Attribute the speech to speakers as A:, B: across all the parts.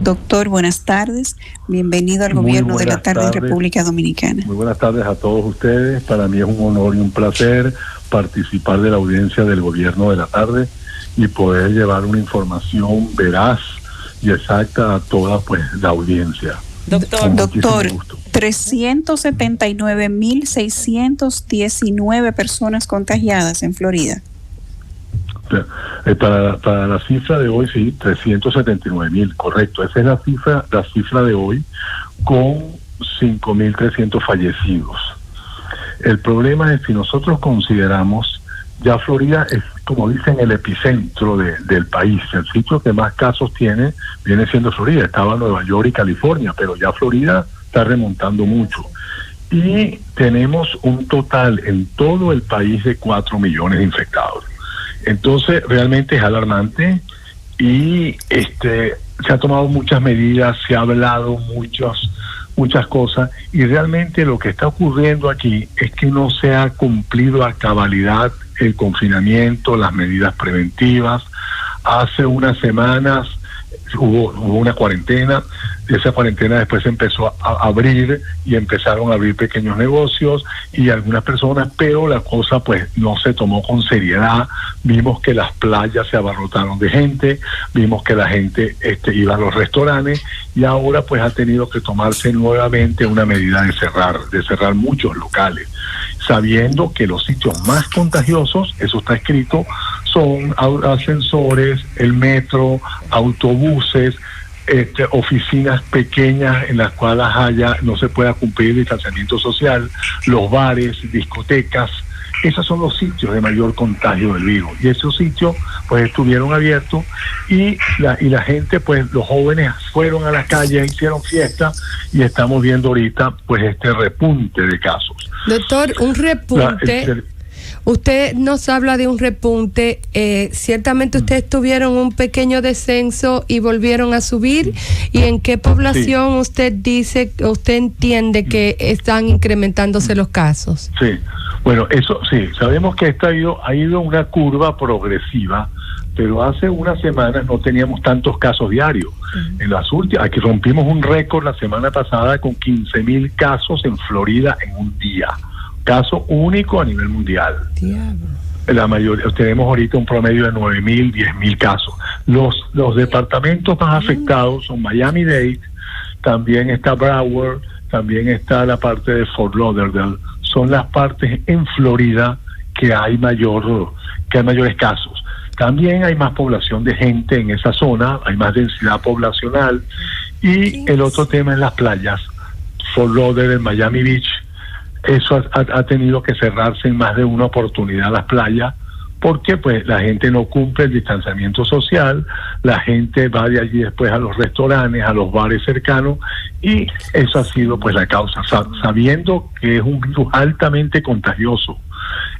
A: Doctor, buenas tardes. Bienvenido al Gobierno de la Tarde en República Dominicana.
B: Muy buenas tardes a todos ustedes. Para mí es un honor y un placer participar de la audiencia del Gobierno de la Tarde y poder llevar una información veraz y exacta a toda la audiencia.
A: Doctor, 379.619 personas contagiadas en Florida.
B: Para la cifra de hoy, sí, 379.000, correcto. Esa es la cifra de hoy, con 5.300 fallecidos. El problema es, si nosotros consideramos, ya Florida es, como dicen, el epicentro del país. El sitio que más casos tiene viene siendo Florida. Estaba Nueva York y California, pero ya Florida está remontando mucho. Y tenemos un total en todo el país de 4 millones de infectados. Entonces, realmente es alarmante y se ha tomado muchas medidas, se ha hablado muchas cosas, y realmente lo que está ocurriendo aquí es que no se ha cumplido a cabalidad el confinamiento, las medidas preventivas. Hace unas semanas hubo una cuarentena. Esa cuarentena después se empezó a abrir y empezaron a abrir pequeños negocios y algunas personas, pero la cosa pues no se tomó con seriedad. Vimos que las playas se abarrotaron de gente, vimos que la gente iba a los restaurantes, y ahora pues ha tenido que tomarse nuevamente una medida de cerrar muchos locales, sabiendo que los sitios más contagiosos, eso está escrito, son ascensores, el metro, autobuses, oficinas pequeñas en las cuales no se pueda cumplir el distanciamiento social, los bares, discotecas. Esos son los sitios de mayor contagio del virus, y esos sitios pues estuvieron abiertos y la gente, pues los jóvenes fueron a las calles, hicieron fiestas, y estamos viendo ahorita pues este repunte de casos.
C: Doctor, un repunte. Usted nos habla de un repunte, ciertamente ustedes tuvieron un pequeño descenso y volvieron a subir, ¿y en qué población usted entiende que están incrementándose los casos?
B: Sí, bueno, eso sí, sabemos que ha ido una curva progresiva, pero hace unas semanas no teníamos tantos casos diarios. En las últimas, aquí rompimos un récord la semana pasada con 15.000 casos en Florida en un día. Caso único a nivel mundial.
C: Diablo.
B: La mayoría, tenemos ahorita un promedio de 9.000, 10.000 casos. Los departamentos más afectados son Miami-Dade, también está Broward, también está la parte de Fort Lauderdale. Son las partes en Florida que hay mayores casos. También hay más población de gente en esa zona, hay más densidad poblacional. Y el otro tema es las playas. Fort Lauderdale, Miami Beach. Eso ha tenido que cerrarse en más de una oportunidad las playas, porque pues la gente no cumple el distanciamiento social, la gente va de allí después a los restaurantes, a los bares cercanos, y eso ha sido pues la causa, sabiendo que es un virus altamente contagioso.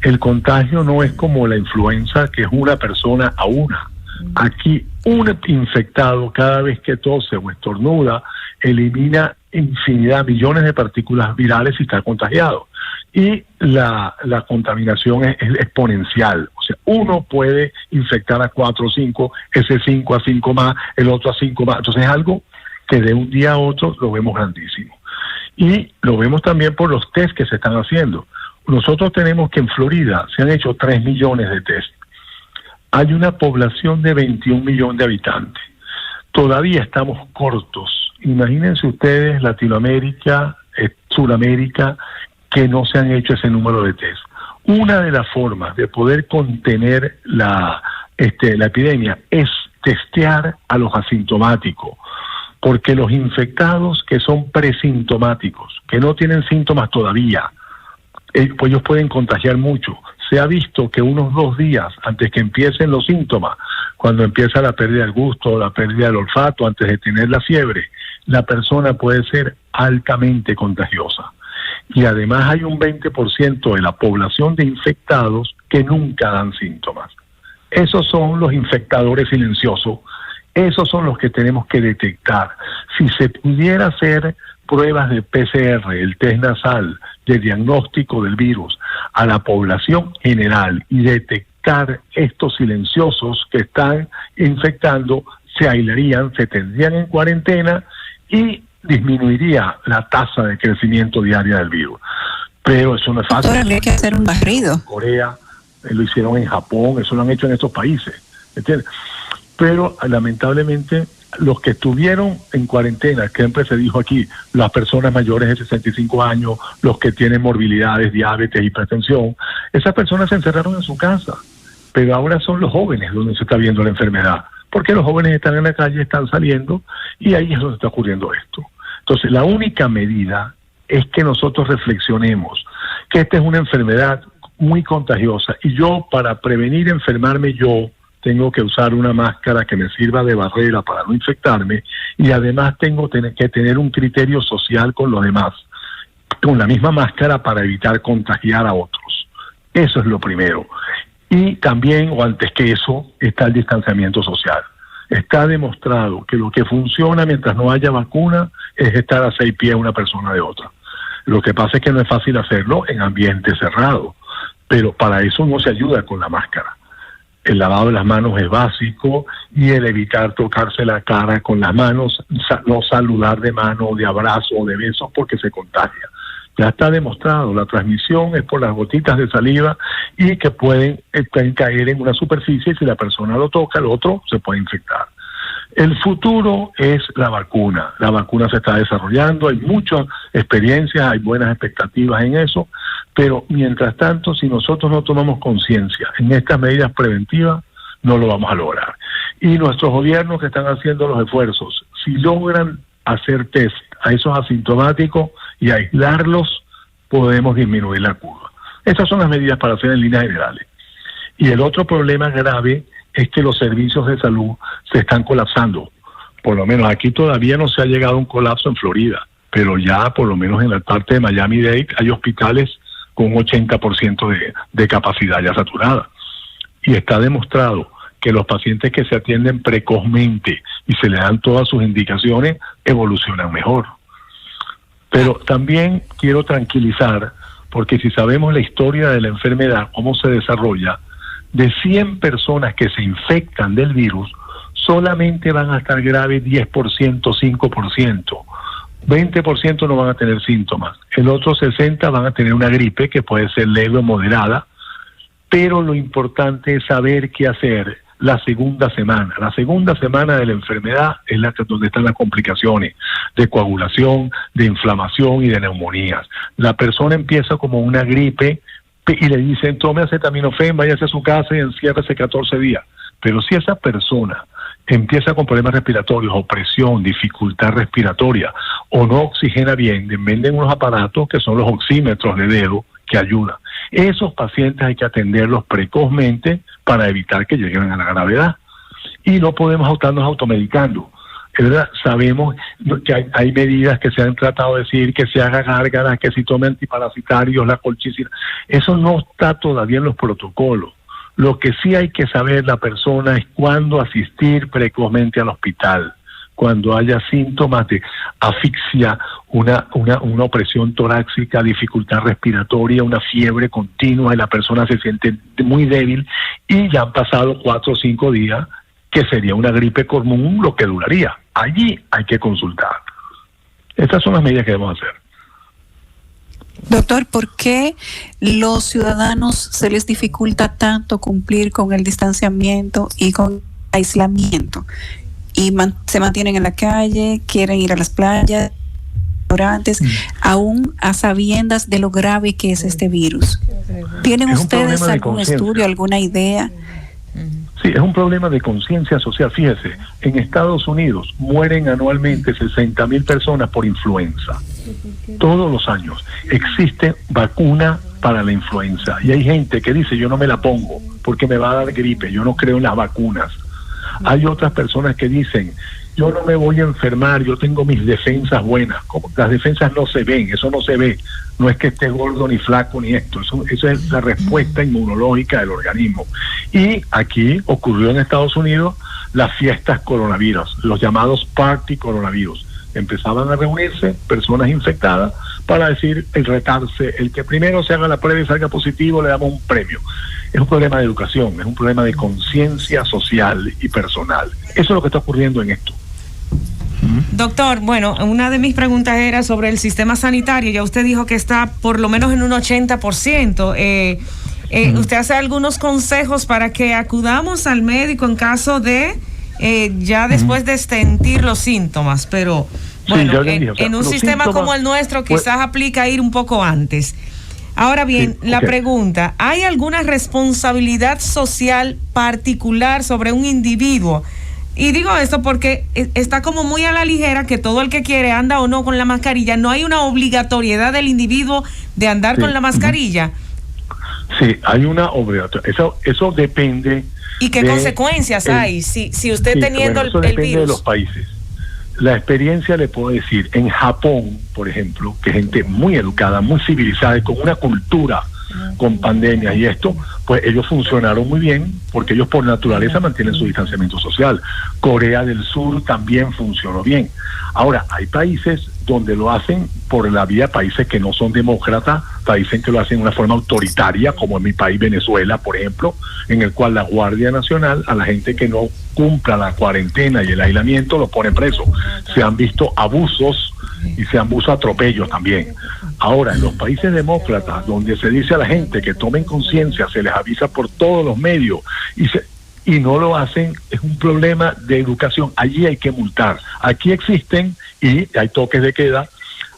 B: El contagio no es como la influenza, que es una persona a una. Aquí un infectado, cada vez que tose o estornuda, elimina infinidad, millones de partículas virales y está contagiado. Y la contaminación es exponencial. O sea, uno puede infectar a 4 o 5, ese 5 a 5 más, el otro a 5 más. Entonces es algo que de un día a otro lo vemos grandísimo. Y lo vemos también por los test que se están haciendo. Nosotros tenemos que en Florida se han hecho 3 millones de test. Hay una población de 21 millones de habitantes. Todavía estamos cortos. Imagínense ustedes Latinoamérica, Sudamérica, que no se han hecho ese número de test. Una de las formas de poder contener la epidemia es testear a los asintomáticos, porque los infectados que son presintomáticos, que no tienen síntomas todavía, pues ellos pueden contagiar mucho. Se ha visto que unos 2 días antes que empiecen los síntomas, cuando empieza la pérdida del gusto, la pérdida del olfato, antes de tener la fiebre, la persona puede ser altamente contagiosa. Y además hay un 20% de la población de infectados que nunca dan síntomas. Esos son los infectadores silenciosos. Esos son los que tenemos que detectar. Si se pudiera hacer pruebas de PCR, el test nasal, de diagnóstico del virus a la población general y detectar estos silenciosos que están infectando, se aislarían, se tendrían en cuarentena y disminuiría la tasa de crecimiento diaria del virus. Pero eso no es fácil.
A: Ahora habría que hacer un barrido.
B: Corea, lo hicieron en Japón, eso lo han hecho en estos países, ¿entiendes? Pero lamentablemente los que estuvieron en cuarentena, que siempre se dijo aquí, las personas mayores de 65 años, los que tienen morbilidades, diabetes, hipertensión, esas personas se encerraron en su casa, pero ahora son los jóvenes donde se está viendo la enfermedad, porque los jóvenes están en la calle, están saliendo, y ahí es donde está ocurriendo esto. Entonces, la única medida es que nosotros reflexionemos que esta es una enfermedad muy contagiosa, y yo, para prevenir enfermarme yo, tengo que usar una máscara que me sirva de barrera para no infectarme, y además tengo que tener un criterio social con los demás, con la misma máscara para evitar contagiar a otros. Eso es lo primero. Y también, o antes que eso, está el distanciamiento social. Está demostrado que lo que funciona mientras no haya vacuna es estar a 6 pies una persona de otra. Lo que pasa es que no es fácil hacerlo en ambiente cerrado, pero para eso no se ayuda con la máscara. El lavado de las manos es básico, y el evitar tocarse la cara con las manos, no saludar de mano, de abrazo o de besos, porque se contagia. Ya está demostrado, la transmisión es por las gotitas de saliva, y que pueden caer en una superficie, y si la persona lo toca, el otro se puede infectar. El futuro es la vacuna. La vacuna se está desarrollando, hay muchas experiencias, hay buenas expectativas en eso, pero mientras tanto, si nosotros no tomamos conciencia en estas medidas preventivas, no lo vamos a lograr. Y nuestros gobiernos que están haciendo los esfuerzos, si logran hacer test a esos asintomáticos y aislarlos, podemos disminuir la curva. Estas son las medidas para hacer en líneas generales. Y el otro problema grave es que los servicios de salud se están colapsando. Por lo menos aquí todavía no se ha llegado a un colapso en Florida, pero ya por lo menos en la parte de Miami-Dade hay hospitales con un 80% de capacidad ya saturada. Y está demostrado que los pacientes que se atienden precozmente y se le dan todas sus indicaciones evolucionan mejor. Pero también quiero tranquilizar, porque si sabemos la historia de la enfermedad, cómo se desarrolla, de 100 personas que se infectan del virus, solamente van a estar graves 10%, 5%. 20% no van a tener síntomas. El otro 60% van a tener una gripe que puede ser leve o moderada, pero lo importante es saber qué hacer la segunda semana. La segunda semana de la enfermedad es la donde están las complicaciones de coagulación, de inflamación y de neumonías. La persona empieza como una gripe y le dicen, tome acetaminofén, váyase a su casa y enciérrese 14 días. Pero si esa persona empieza con problemas respiratorios, opresión, dificultad respiratoria, o no oxigena bien, venden unos aparatos que son los oxímetros de dedo que ayudan. Esos pacientes hay que atenderlos precozmente para evitar que lleguen a la gravedad. Y no podemos estarnos automedicando. ¿Verdad? Sabemos que hay medidas que se han tratado de decir, que se haga gárgaras, que se tome antiparasitarios, la colchicina. Eso no está todavía en los protocolos. Lo que sí hay que saber la persona es cuándo asistir precozmente al hospital, cuando haya síntomas de asfixia, una opresión torácica, dificultad respiratoria, una fiebre continua y la persona se siente muy débil y ya han pasado 4 o 5 días, que sería una gripe común lo que duraría. Allí hay que consultar. Estas son las medidas que debemos hacer.
A: Doctor, ¿por qué los ciudadanos se les dificulta tanto cumplir con el distanciamiento y con el aislamiento? Y se mantienen en la calle, quieren ir a las playas, restaurantes, aún a sabiendas de lo grave que es este virus. ¿Tienen ustedes algún estudio, alguna idea?
B: Sí, es un problema de conciencia social. Fíjese, en Estados Unidos mueren anualmente 60,000 personas por influenza. Todos los años. Existe vacuna para la influenza. Y hay gente que dice, yo no me la pongo porque me va a dar gripe, yo no creo en las vacunas. Hay otras personas que dicen, yo no me voy a enfermar, yo tengo mis defensas buenas. Como las defensas no se ven, eso no se ve. No es que esté gordo ni flaco ni esto. Eso es la respuesta inmunológica del organismo. Y aquí ocurrió en Estados Unidos las fiestas coronavirus, los llamados party coronavirus. empezaban a reunirse personas infectadas para decir, el retarse, el que primero se haga la prueba y salga positivo le damos un premio. Es un problema de educación, es un problema de conciencia social y personal. Eso es lo que está ocurriendo en esto.
D: Doctor, bueno, una de mis preguntas era sobre el sistema sanitario. Ya usted dijo que está por lo menos en un 80%. ¿Usted hace algunos consejos para que acudamos al médico en caso de ya después de sentir los síntomas? Pero bueno, en un sistema como el nuestro quizás aplica ir un poco antes. Ahora bien, la pregunta, ¿hay alguna responsabilidad social particular sobre un individuo? Y digo esto porque está como muy a la ligera que todo el que quiere anda o no con la mascarilla. No hay una obligatoriedad del individuo de andar con la mascarilla.
B: Sí, hay una obligatoriedad. Eso depende.
D: ¿Y qué consecuencias hay si usted teniendo
B: eso
D: el
B: depende
D: virus?
B: De los países. La experiencia le puedo decir, en Japón, por ejemplo, que gente muy educada, muy civilizada y con una cultura con pandemia y esto, pues ellos funcionaron muy bien porque ellos por naturaleza mantienen su distanciamiento social. Corea del Sur también funcionó bien. Ahora, hay países donde lo hacen por la vía, países que no son demócratas, países que lo hacen de una forma autoritaria, como en mi país Venezuela, por ejemplo, en el cual la Guardia Nacional a la gente que no cumpla la cuarentena y el aislamiento lo pone preso. Se han visto abusos y se han visto atropellos también. Ahora, en los países demócratas, donde se dice a la gente que tomen conciencia, se les avisa por todos los medios y no lo hacen, es un problema de educación. Allí hay que multar. Aquí existen y hay toques de queda,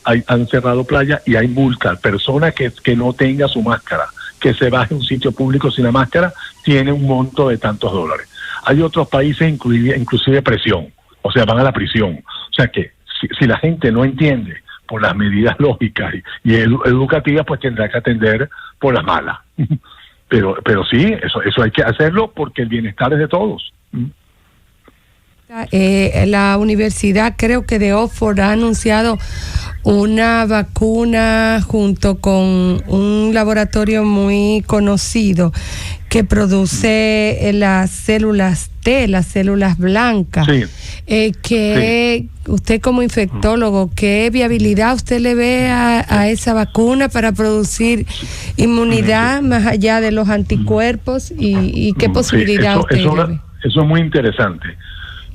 B: han cerrado playa y hay multas. Persona que no tenga su máscara, que se baje a un sitio público sin la máscara, tiene un monto de tantos dólares. Hay otros países inclusive presión, o sea, van a la prisión. O sea que si la gente no entiende por las medidas lógicas y educativas, pues tendrá que atender por las malas. Pero sí, eso hay que hacerlo porque el bienestar es de todos.
C: La universidad, creo que de Oxford, ha anunciado una vacuna junto con un laboratorio muy conocido que produce las células T, las células blancas.
B: Sí.
C: Usted como infectólogo, ¿qué viabilidad usted le ve a esa vacuna para producir inmunidad más allá de los anticuerpos y qué posibilidad usted le ve?
B: Eso es muy interesante.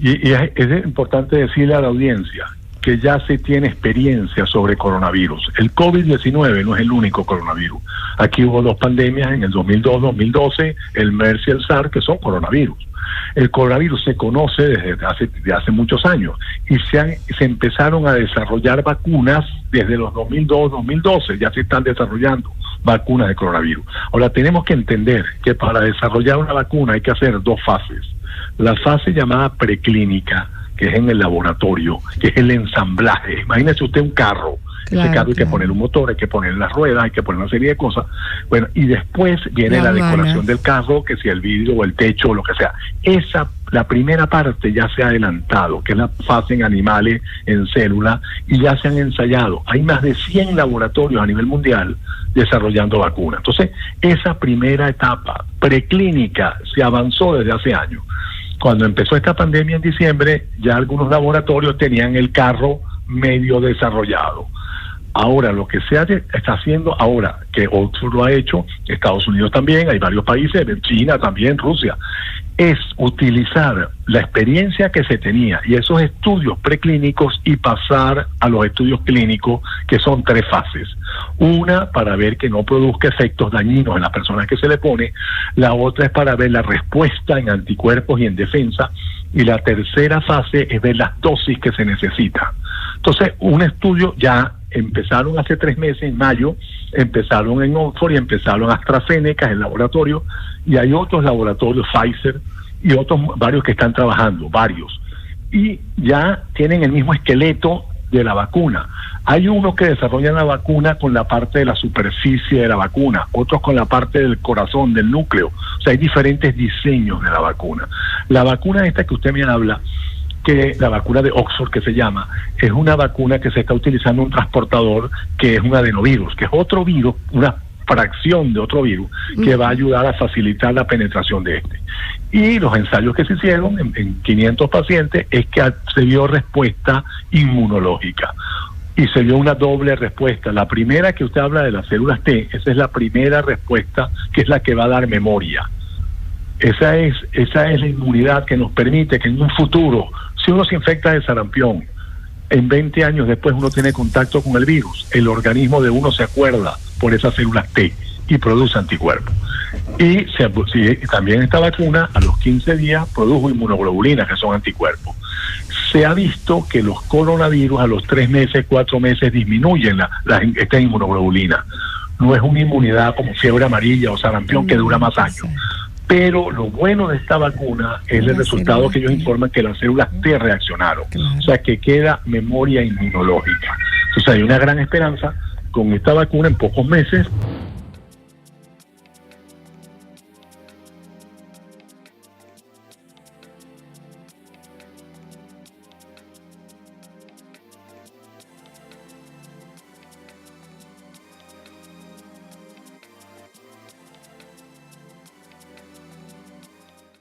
B: Y es importante decirle a la audiencia que ya se tiene experiencia sobre coronavirus. El COVID-19 no es el único coronavirus. Aquí hubo dos pandemias en el 2002-2012, el MERS y el SARS, que son coronavirus. El coronavirus se conoce desde hace muchos años y se empezaron a desarrollar vacunas desde los 2002-2012, ya se están desarrollando vacunas de coronavirus. Ahora tenemos que entender que para desarrollar una vacuna hay que hacer dos fases. La fase llamada preclínica, que es en el laboratorio, que es el ensamblaje. Imagínese usted un carro. Claro, ese carro hay que poner un motor, hay que poner las ruedas, hay que poner una serie de cosas. Bueno, y después viene la decoración del carro, que si el vidrio o el techo o lo que sea. La primera parte ya se ha adelantado, que es la fase en animales, en células, y ya se han ensayado. Hay más de 100 laboratorios a nivel mundial desarrollando vacunas. Entonces, esa primera etapa preclínica se avanzó desde hace años. Cuando empezó esta pandemia en diciembre, ya algunos laboratorios tenían el carro medio desarrollado. Ahora, lo que se está haciendo ahora, que Oxford lo ha hecho, Estados Unidos también, hay varios países, China también, Rusia, es utilizar la experiencia que se tenía y esos estudios preclínicos y pasar a los estudios clínicos, que son 3 fases. Una, para ver que no produzca efectos dañinos en las personas que se le pone. La otra es para ver la respuesta en anticuerpos y en defensa. Y la tercera fase es ver las dosis que se necesitan. Entonces, un estudio ya empezaron hace 3 meses, en mayo, empezaron en Oxford y empezaron AstraZeneca, el laboratorio, y hay otros laboratorios, Pfizer, y otros varios que están trabajando, varios. Y ya tienen el mismo esqueleto de la vacuna. Hay unos que desarrollan la vacuna con la parte de la superficie de la vacuna, otros con la parte del corazón, del núcleo. O sea, hay diferentes diseños de la vacuna. La vacuna esta que usted me habla, que la vacuna de Oxford, que se llama, es una vacuna que se está utilizando un transportador que es un adenovirus, que es otro virus, una fracción de otro virus que va a ayudar a facilitar la penetración de este. Y los ensayos que se hicieron en 500 pacientes es que se vio respuesta inmunológica. Y se dio una doble respuesta. La primera que usted habla de las células T, esa es la primera respuesta, que es la que va a dar memoria. Esa es la inmunidad que nos permite que en un futuro, si uno se infecta de sarampión, en 20 años después uno tiene contacto con el virus, el organismo de uno se acuerda por esas células T y produce anticuerpos. Y también esta vacuna a los 15 días produjo inmunoglobulinas, que son anticuerpos. Se ha visto que los coronavirus a los 3 meses, 4 meses disminuyen esta inmunoglobulina. No es una inmunidad como fiebre amarilla o sarampión que dura más años. Pero lo bueno de esta vacuna es el resultado que ellos informan que las células T reaccionaron. O sea, que queda memoria inmunológica. Entonces hay una gran esperanza con esta vacuna en pocos meses